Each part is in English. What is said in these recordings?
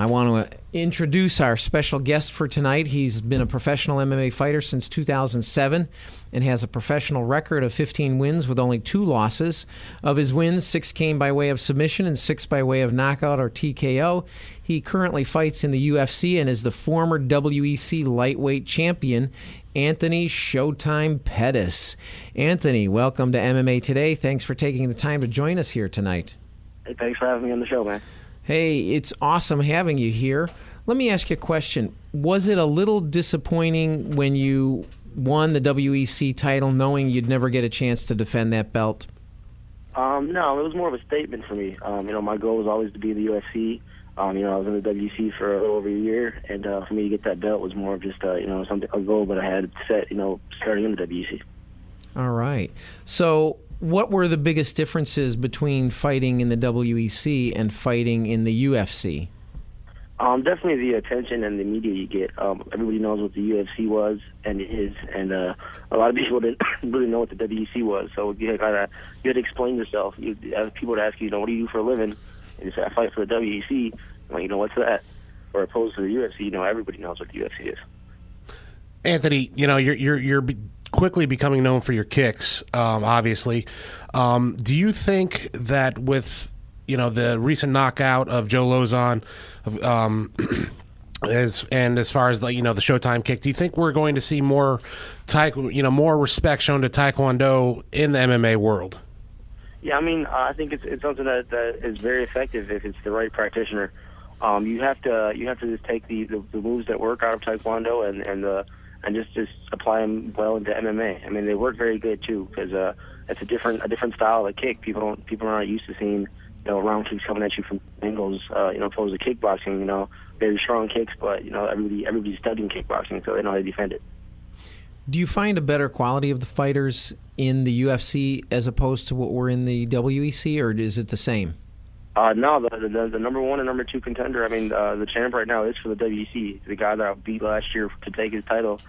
I want to introduce our special guest for tonight. He's been a professional MMA fighter since 2007 and has a professional record of 15 wins with only 2 losses. Of his wins, 6 came by way of submission and 6 by way of knockout or TKO. He currently fights in the UFC and is the former WEC lightweight champion, Anthony Showtime Pettis. Anthony, welcome to MMA Today. Thanks for taking the time to join us here tonight. Hey, thanks for having me on the show, man. Hey, it's awesome having you here. Let me ask you a question. Was it a little disappointing when you won the WEC title knowing you'd never get a chance to defend that belt? No, it was more of a statement for me. My goal was always to be in the UFC. I was in the WEC for a little over a year, and for me to get that belt was more of just, a goal that I had set, starting in the WEC. All right. So what were the biggest differences between fighting in the WEC and fighting in the UFC? Definitely the attention and the media you get. Everybody knows what the UFC was and is, and a lot of people didn't really know what the WEC was. So you had to explain yourself. You have people would ask you, what do you do for a living? And you say, I fight for the WEC. What's that? Or opposed to the UFC, everybody knows what the UFC is. Anthony, you're quickly becoming known for your kicks, obviously. Do you think that with the recent knockout of Joe Lauzon, as far as the Showtime kick, do you think we're going to see more respect shown to Taekwondo in the MMA world? Yeah, I think it's something that is very effective if it's the right practitioner. You have to just take the moves that work out of Taekwondo and just apply them well into MMA. They work very good too because it's a different style of kick. People aren't used to seeing round kicks coming at you from angles. Opposed to kickboxing. Very strong kicks, but everybody's studying kickboxing, so they know how to defend it. Do you find a better quality of the fighters in the UFC as opposed to what were in the WEC, or is it the same? No, the number 1 and number 2 contender, the champ right now is for the WEC. The guy that I beat last year to take his title,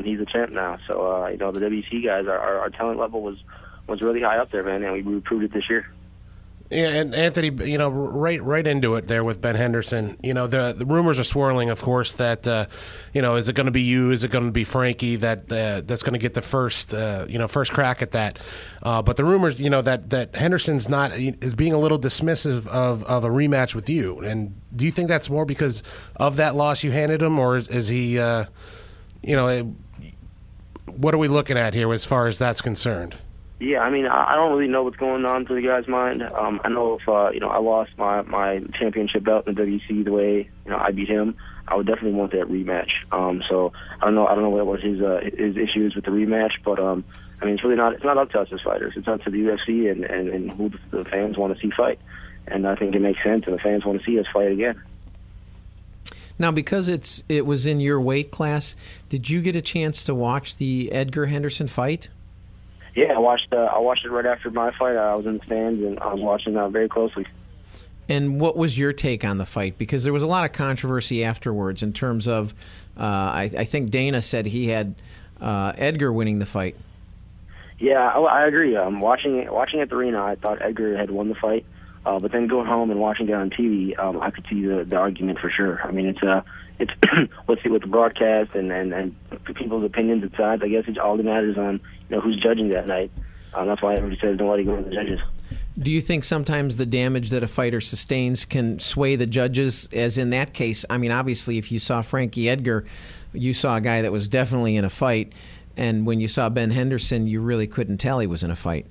he's the champ now. So, the WEC guys, our talent level was really high up there, man, and we proved it this year. Yeah, and Anthony, right into it there with Ben Henderson. The rumors are swirling, of course, that is it going to be you? Is it going to be Frankie that's going to get the first crack at that? But the rumors, that Henderson's is being a little dismissive of a rematch with you. And do you think that's more because of that loss you handed him, or is he, what are we looking at here as far as that's concerned? Yeah, I don't really know what's going on through the guy's mind. I know if I lost my championship belt in the WC the way I beat him, I would definitely want that rematch. So I don't know what his issues with the rematch, but it's really not up to us as fighters. It's up to the UFC and who the fans want to see fight. And I think it makes sense, and the fans want to see us fight again. Now, because it was in your weight class, did you get a chance to watch the Edgar Henderson fight? Yeah, I watched it right after my fight. I was in the stands, and I was watching very closely. And what was your take on the fight? Because there was a lot of controversy afterwards in terms of, I think Dana said he had Edgar winning the fight. Yeah, I agree. Watching at the arena, I thought Edgar had won the fight. But then going home and watching it on TV, I could see the argument for sure. It's with the broadcast and people's opinions and sides. I guess it all matters on who's judging that night. That's why everybody says don't let it go to the judges. Do you think sometimes the damage that a fighter sustains can sway the judges, as in that case? Obviously, if you saw Frankie Edgar, you saw a guy that was definitely in a fight, and when you saw Ben Henderson, you really couldn't tell he was in a fight.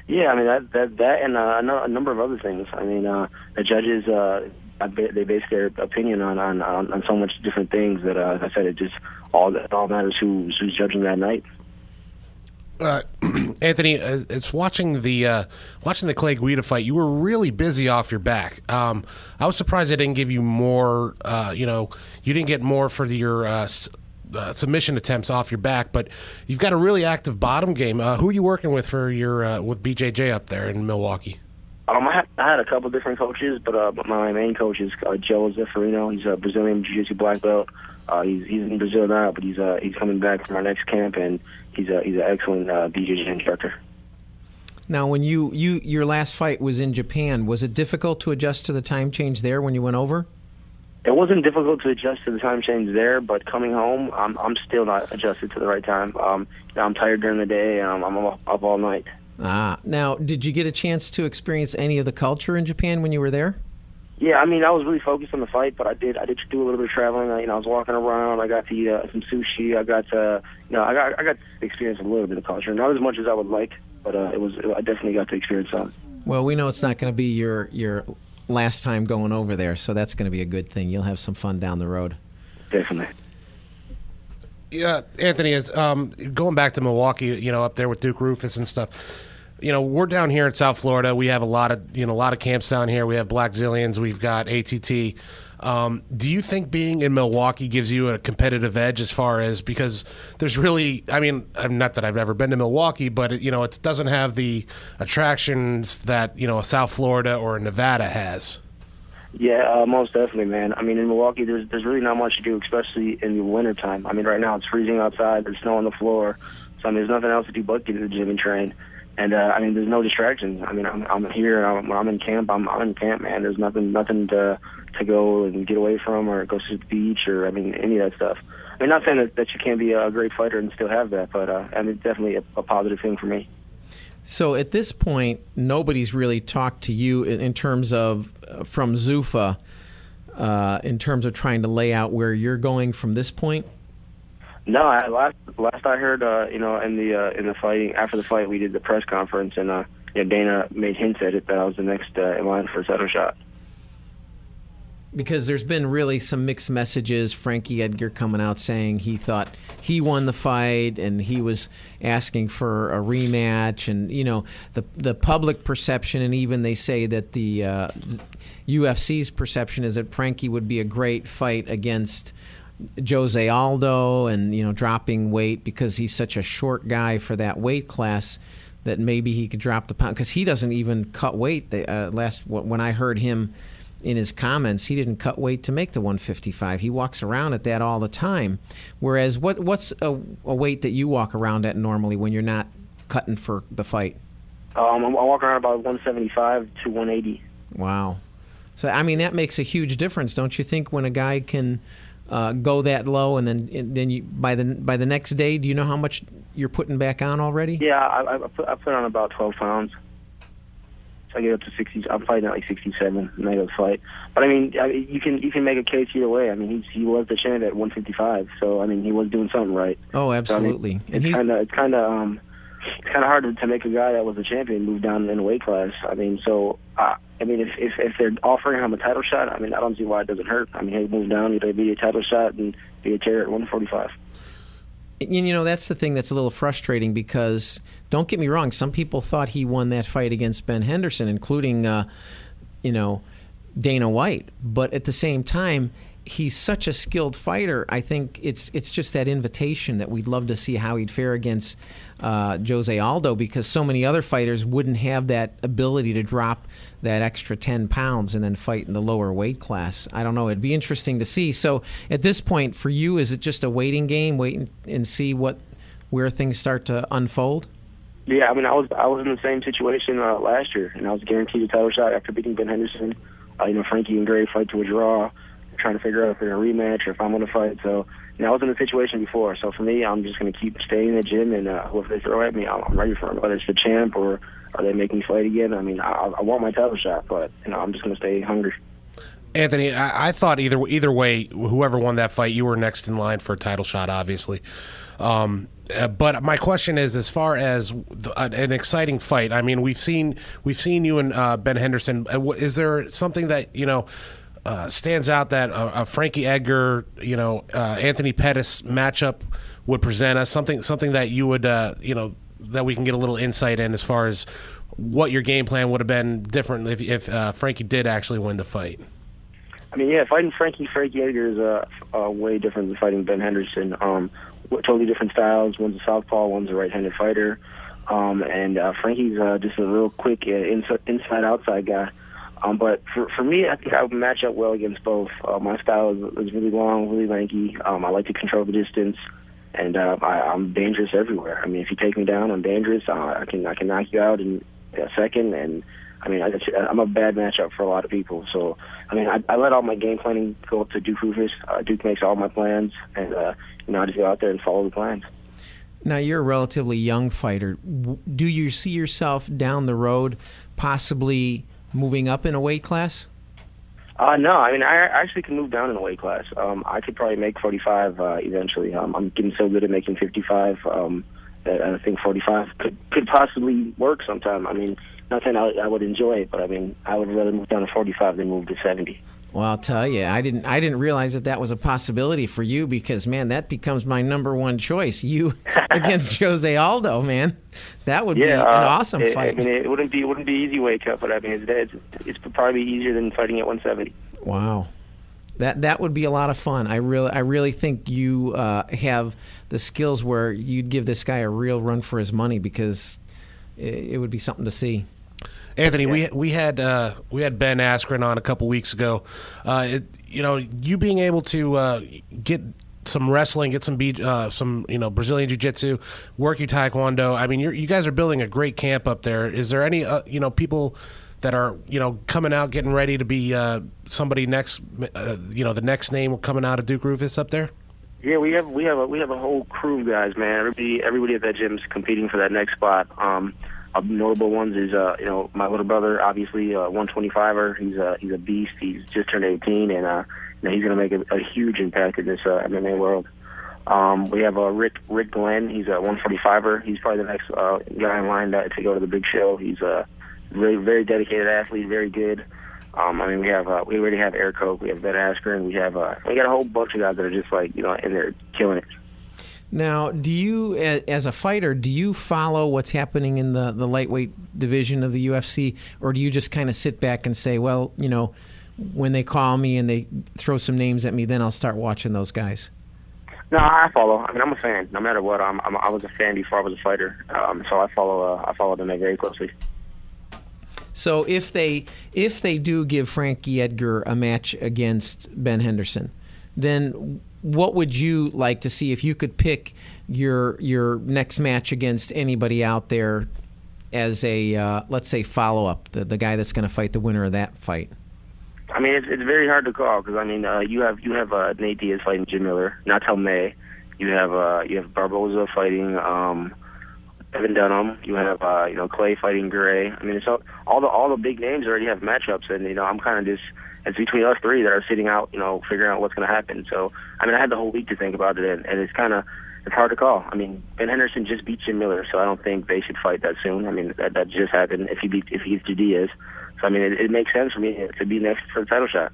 Yeah, that and a number of other things. The judges they base their opinion on so much different things that as I said, it all matters who's judging that night. Anthony, it's watching the Clay Guida fight. You were really busy off your back. I was surprised they didn't give you more. You didn't get more for your submission attempts off your back, but you've got a really active bottom game. Who are you working with for your with BJJ up there in Milwaukee? I had a couple different coaches, but my main coach is Joe Lauzon. He's a Brazilian Jiu-Jitsu black belt. He's in Brazil now, but he's coming back from our next camp, and he's an excellent BJJ instructor. Now, when your last fight was in Japan, was it difficult to adjust to the time change there when you went over? It wasn't difficult to adjust to the time change there, but coming home, I'm still not adjusted to the right time. I'm tired during the day, and I'm up all night. Now, did you get a chance to experience any of the culture in Japan when you were there? Yeah, I mean, I was really focused on the fight, but I did do a little bit of traveling. I was walking around. I got to eat some sushi. I got to experience a little bit of culture, not as much as I would like, but I definitely got to experience some. Well, we know it's not going to be your last time going over there, so that's going to be a good thing. You'll have some fun down the road. Definitely. Yeah, Anthony, is going back to Milwaukee, up there with Duke Rufus and stuff. We're down here in South Florida. We have a lot of camps down here. We have Black Zillions. We've got ATT. Do you think being in Milwaukee gives you a competitive edge as far as, because there's really, not that I've ever been to Milwaukee, but it doesn't have the attractions that, a South Florida or a Nevada has. Yeah, most definitely, man. In Milwaukee, there's really not much to do, especially in the wintertime. Right now it's freezing outside. There's snow on the floor. So, there's nothing else to do but get to the gym and train. And, there's no distractions. I'm here. When I'm in camp, I'm in camp, man. There's nothing to go and get away from or go to the beach or, any of that stuff. Not saying that you can't be a great fighter and still have that, but, it's definitely a positive thing for me. So at this point, nobody's really talked to you in terms of, from Zuffa, in terms of trying to lay out where you're going from this point? No, last I heard, in the fighting, after the fight, we did the press conference, and Dana made hints at it that I was the next in line for a title shot. Because there's been really some mixed messages. Frankie Edgar coming out saying he thought he won the fight, and he was asking for a rematch, and the public perception, and even they say that the UFC's perception is that Frankie would be a great fight against Jose Aldo, and dropping weight because he's such a short guy for that weight class, that maybe he could drop the pound, because he doesn't even cut weight. When I heard him in his comments, he didn't cut weight to make the 155. He walks around at that all the time. Whereas what's a weight that you walk around at normally when you're not cutting for the fight? I walk around about 175 to 180. Wow. So that makes a huge difference, don't you think, when a guy can go that low, and then you, by the next day, do you know how much you're putting back on already? Yeah, I put on about 12 pounds. So I get up to 60. I'm fighting at like 67 in the fight. But you can make a case either way. He was the champ at 155. So he was doing something right. Oh, absolutely. So, it's kind of hard to make a guy that was a champion move down in a weight class. If they're offering him a title shot, I don't see why it doesn't hurt. He moves down, either be a title shot and be a chair at 145. That's the thing that's a little frustrating, because don't get me wrong, some people thought he won that fight against Ben Henderson, including Dana White. But at the same time, he's such a skilled fighter. I think it's just that invitation that we'd love to see how he'd fare against Jose Aldo, because so many other fighters wouldn't have that ability to drop that extra 10 pounds and then fight in the lower weight class. I don't know. It'd be interesting to see. So at this point, for you, is it just a waiting game, wait and see where things start to unfold? Yeah, I was in the same situation last year, and I was guaranteed a title shot after beating Ben Henderson. Frankie and Gray fight to a draw, trying to figure out if they're going to rematch or if I'm going to fight. So, I was in the situation before. So for me, I'm just going to keep staying in the gym, and whoever they throw at me, I'm ready for them. Whether it's the champ or they make me fight again. I want my title shot, but I'm just going to stay hungry. Anthony, I thought either way, whoever won that fight, you were next in line for a title shot, obviously. But my question is, as far as an exciting fight, we've seen you and Ben Henderson. Is there something that stands out that Frankie Edgar, Anthony Pettis matchup would present us? Something that you would, that we can get a little insight in, as far as what your game plan would have been different if Frankie did actually win the fight. Fighting Frankie Edgar is way different than fighting Ben Henderson. Totally different styles. One's a southpaw, one's a right-handed fighter. And Frankie's just a real quick inside-outside guy. But for me, I think I would match up well against both. My style is really long, really lanky. I like to control the distance, and I'm dangerous everywhere. If you take me down, I'm dangerous. I can knock you out in a second, and I mean, I'm a bad matchup for a lot of people. So, I mean, I let all my game planning go up to Duke Rufus. Duke makes all my plans, and, I just go out there and follow the plans. Now, you're a relatively young fighter. Do you see yourself down the road possibly moving up in a weight class? No, I mean, I actually can move down in a weight class. I could probably make 45 eventually. I'm getting so good at making 55 that I think 45 could possibly work sometime. I mean, not saying I would enjoy it, but I mean, I would rather move down to 45 than move to 70. Well, I'll tell you, I didn't realize that was a possibility for you because, man, that becomes my number one choice. You against Jose Aldo, man. That would be an awesome fight. I mean, it wouldn't be easy weight cut, but I mean, it's probably easier than fighting at 170. Wow. That would be a lot of fun. I really think you have the skills where you'd give this guy a real run for his money because it would be something to see. Anthony, we had Ben Askren on a couple weeks ago. You being able to get some wrestling, get some Brazilian jiu-jitsu, work your taekwondo. I mean, you guys are building a great camp up there. Is there any people that are coming out, getting ready to be somebody next? The next name coming out of Duke Rufus up there. Yeah, we have a whole crew of guys, man. Everybody at that gym's competing for that next spot. Notable ones is my little brother, obviously 125er. He's a beast. He's just turned 18, and he's going to make a huge impact in this MMA world. We have Rick Glenn. He's a 145er. He's probably the next guy in line to go to the big show. He's a very, very dedicated athlete, very good. We already have Eric Koch. We have Ben Askren. We got a whole bunch of guys that are just in there killing it. Now, do you, as a fighter, do you follow what's happening in the lightweight division of the UFC, or do you just kind of sit back and say, well, when they call me and they throw some names at me, then I'll start watching those guys? No, I follow. I mean, I'm a fan. No matter what, I was a fan before I was a fighter, so I follow them very closely. So if they do give Frankie Edgar a match against Ben Henderson, then what would you like to see if you could pick your next match against anybody out there as a let's say follow-up, the guy that's going to fight the winner of that fight? I mean, it's very hard to call because I mean you have Nate Diaz fighting Jim Miller, not till May. You have Barboza fighting Evan Dunham. You have Clay fighting Gray. I mean, it's all the big names already have matchups, and I'm kind of just. It's between us three that are sitting out, figuring out what's going to happen. So, I mean, I had the whole week to think about it, and it's hard to call. I mean, Ben Henderson just beat Jim Miller, so I don't think they should fight that soon. I mean, that just happened if he gets to Diaz. So, I mean, it makes sense for me to be next for the title shot.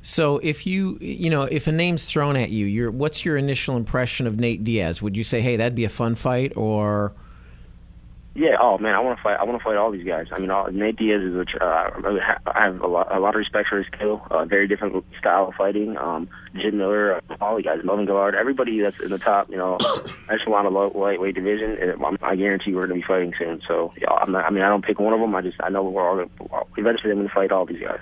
So, if if a name's thrown at you, what's your initial impression of Nate Diaz? Would you say, hey, that'd be a fun fight, or? Yeah. Oh man, I want to fight all these guys. I mean, Nate Diaz is I have a lot of respect for his skill. Very different style of fighting. Jim Miller, all the guys, Melvin Gillard, everybody that's in the top, echelon of lightweight division. I guarantee we're going to be fighting soon. So yeah, I don't pick one of them. I know we're all eventually I'm going to fight all these guys.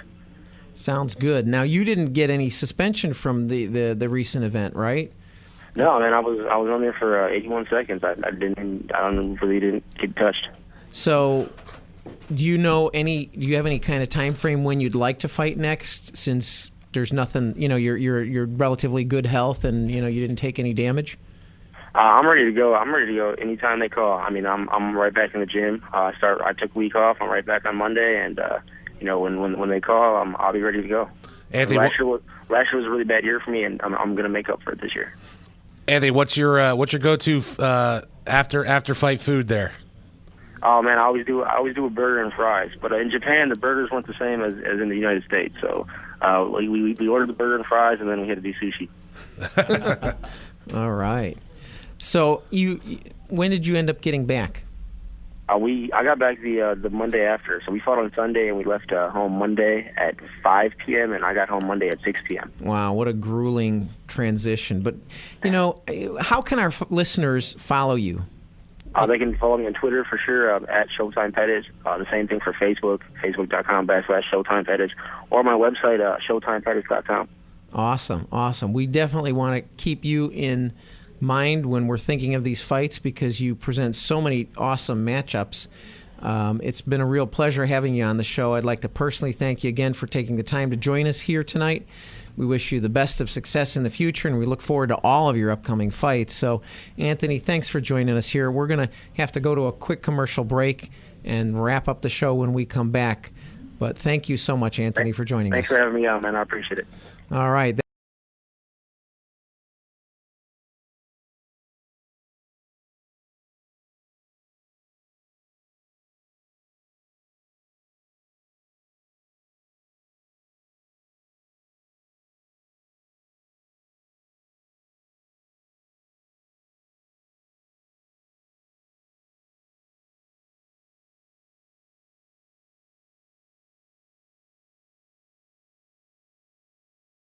Sounds good. Now you didn't get any suspension from the recent event, right? No, man, I was on there for 81 seconds. I really didn't get touched. So, do you have any kind of time frame when you'd like to fight next? Since there's nothing, you're relatively good health, and you didn't take any damage. I'm ready to go. Anytime they call. I mean, I'm right back in the gym. I took a week off. I'm right back on Monday, and when they call, I'll be ready to go. Anthony, last year was a really bad year for me, and I'm going to make up for it this year. Anthony, what's your go-to after fight food there? Oh man, I always do a burger and fries. But in Japan, the burgers weren't the same as in the United States. So we ordered the burger and fries, and then we had to do sushi. All right. So when did you end up getting back? I got back the Monday after. So we fought on Sunday, and we left home Monday at 5 p.m., and I got home Monday at 6 p.m. Wow, what a grueling transition. But, how can our listeners follow you? They can follow me on Twitter for sure, at Showtime Pettis. The same thing for Facebook, facebook.com/Showtime Pettis, or my website, showtimepettis.com. Awesome. We definitely want to keep you in mind when we're thinking of these fights because you present so many awesome matchups. It's been a real pleasure having you on the show. I'd like to personally thank you again for taking the time to join us here tonight. We wish you the best of success in the future, and we look forward to all of your upcoming fights. So, Anthony, thanks for joining us here. We're going to have to go to a quick commercial break and wrap up the show when we come back. But thank you so much, Anthony, for joining us. Thanks for having me on, man. I appreciate it. All right.